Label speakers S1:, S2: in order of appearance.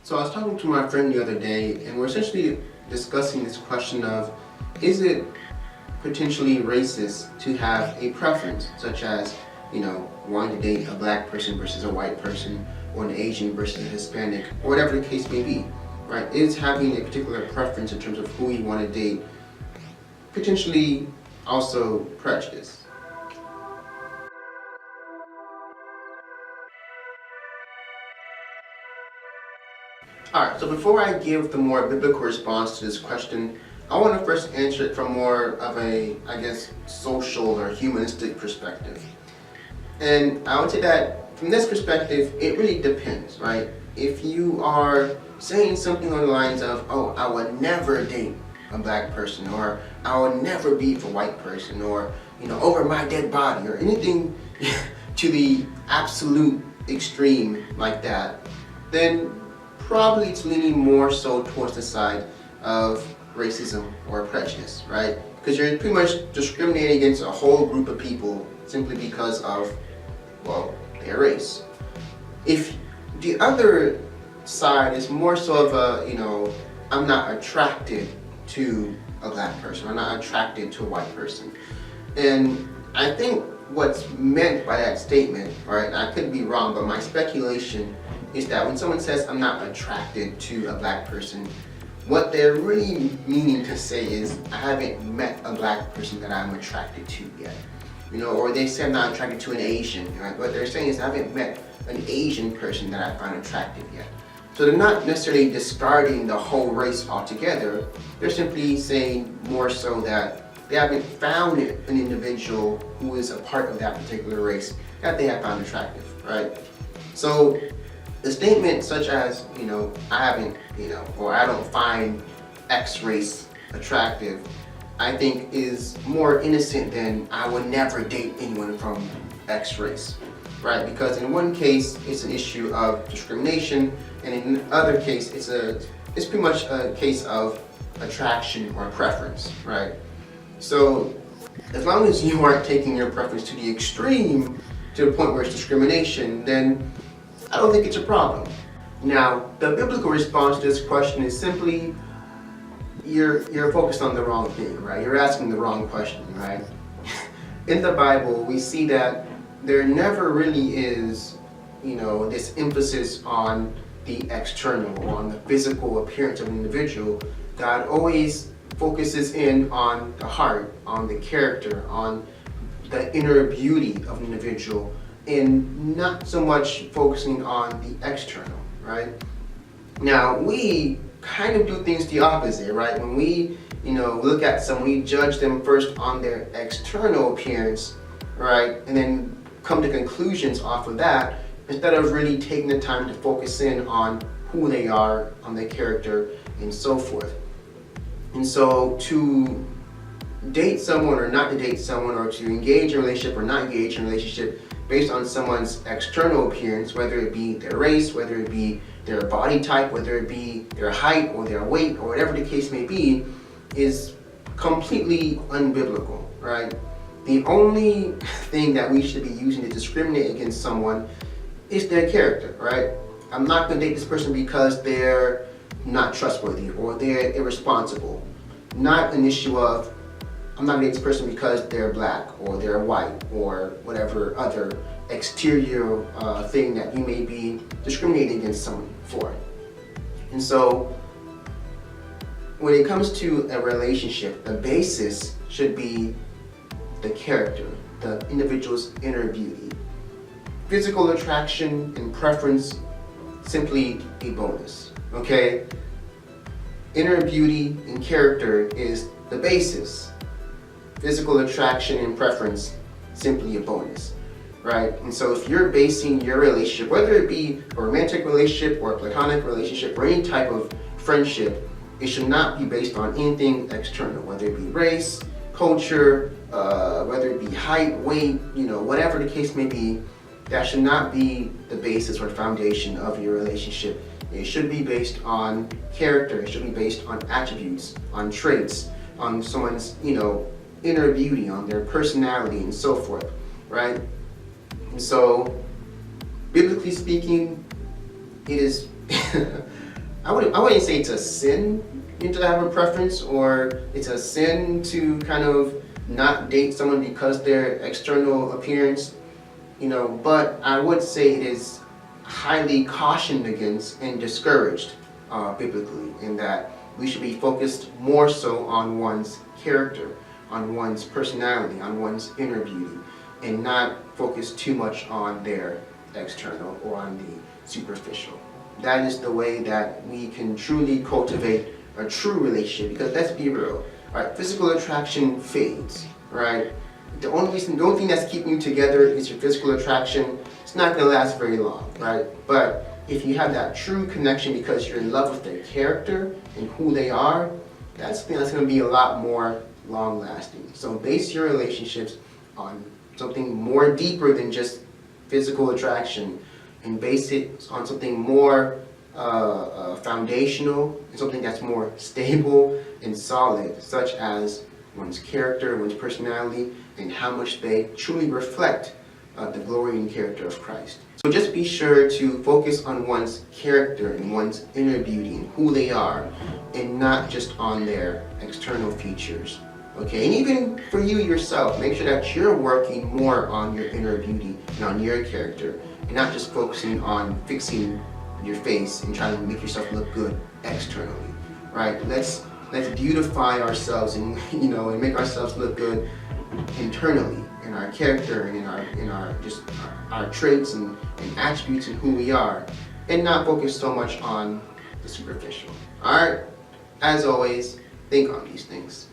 S1: So I was talking to my friend the other day, and we're essentially discussing this question of, is it potentially racist to have a preference, such as, wanting to date a black person versus a white person, or an Asian versus a Hispanic, or whatever the case may be, right? Is having a particular preference in terms of who you want to date potentially also prejudice? Alright, so before I give the more biblical response to this question, I want to first answer it from more of a, social or humanistic perspective. And I would say that from this perspective, it really depends, right? If you are saying something on the lines of, oh, I would never date a black person, or I would never be with a white person, or, over my dead body, or anything to the absolute extreme like that, then probably it's leaning more so towards the side of racism or prejudice, right? Because you're pretty much discriminating against a whole group of people simply because of, their race. If the other side is more so of a, I'm not attracted to a black person, I'm not attracted to a white person. And I think what's meant by that statement, right, I could be wrong, but my speculation is that when someone says I'm not attracted to a black person, what they're really meaning to say is I haven't met a black person that I'm attracted to yet. Or they say I'm not attracted to an Asian, right? What they're saying is I haven't met an Asian person that I find attractive yet. So they're not necessarily discarding the whole race altogether, they're simply saying more so that they haven't found an individual who is a part of that particular race that they have found attractive, right? So the statement such as, I haven't, or I don't find X race attractive, I think is more innocent than I would never date anyone from X race, right? Because in one case, it's an issue of discrimination, and in the other case, it's pretty much a case of attraction or preference, right? So as long as you aren't taking your preference to the extreme, to the point where it's discrimination, then I don't think it's a problem. Now, the biblical response to this question is simply, you're focused on the wrong thing, right? You're asking the wrong question, right? In the Bible, we see that there never really is, this emphasis on the external, or on the physical appearance of an individual. God always focuses in on the heart, on the character, on the inner beauty of an individual, and not so much focusing on the external, right? Now, we kind of do things the opposite, right? When we, look at someone, we judge them first on their external appearance, right? And then come to conclusions off of that, instead of really taking the time to focus in on who they are, on their character, and so forth. And so to date someone or not to date someone, or to engage in a relationship or not engage in a relationship based on someone's external appearance, whether it be their race, whether it be their body type, whether it be their height or their weight, or whatever the case may be, is completely unbiblical, right? The only thing that we should be using to discriminate against someone is their character, right? I'm not going to date this person because they're not trustworthy or they're irresponsible. Not an issue of, I'm not going to date this person because they're black or they're white or whatever other exterior thing that you may be discriminating against someone for. And so when it comes to a relationship, the basis should be the character, the individual's inner beauty. Physical attraction and preference, simply a bonus, okay? Inner beauty and character is the basis. Physical attraction and preference, simply a bonus, right? And so if you're basing your relationship, whether it be a romantic relationship or a platonic relationship or any type of friendship, it should not be based on anything external, whether it be race, culture, whether it be height, weight, whatever the case may be. That should not be the basis or foundation of your relationship. It should be based on character. It should be based on attributes, on traits, on someone's, inner beauty, on their personality, and so forth, right? And so, biblically speaking, it is I wouldn't say it's a sin to have a preference, or it's a sin to kind of not date someone because their external appearance, but I would say it is highly cautioned against and discouraged biblically, in that we should be focused more so on one's character, on one's personality, on one's inner beauty, and not focus too much on their external or on the superficial. That is the way that we can truly cultivate a true relationship, because let's be real, right? Physical attraction fades, right? The only thing that's keeping you together is your physical attraction. It's not going to last very long, right? But if you have that true connection because you're in love with their character and who they are, that's going to be a lot more long lasting. So base your relationships on something more deeper than just physical attraction, and base it on something more foundational, and something that's more stable and solid, such as one's character, one's personality, and how much they truly reflect the glory and character of Christ. So just be sure to focus on one's character and one's inner beauty and who they are, and not just on their external features. Okay, and even for you yourself, make sure that you're working more on your inner beauty and on your character, and not just focusing on fixing your face and trying to make yourself look good externally, right? Let's beautify ourselves and and make ourselves look good internally, in our character and in our traits and attributes and who we are, and not focus so much on the superficial. All right, as always, think on these things.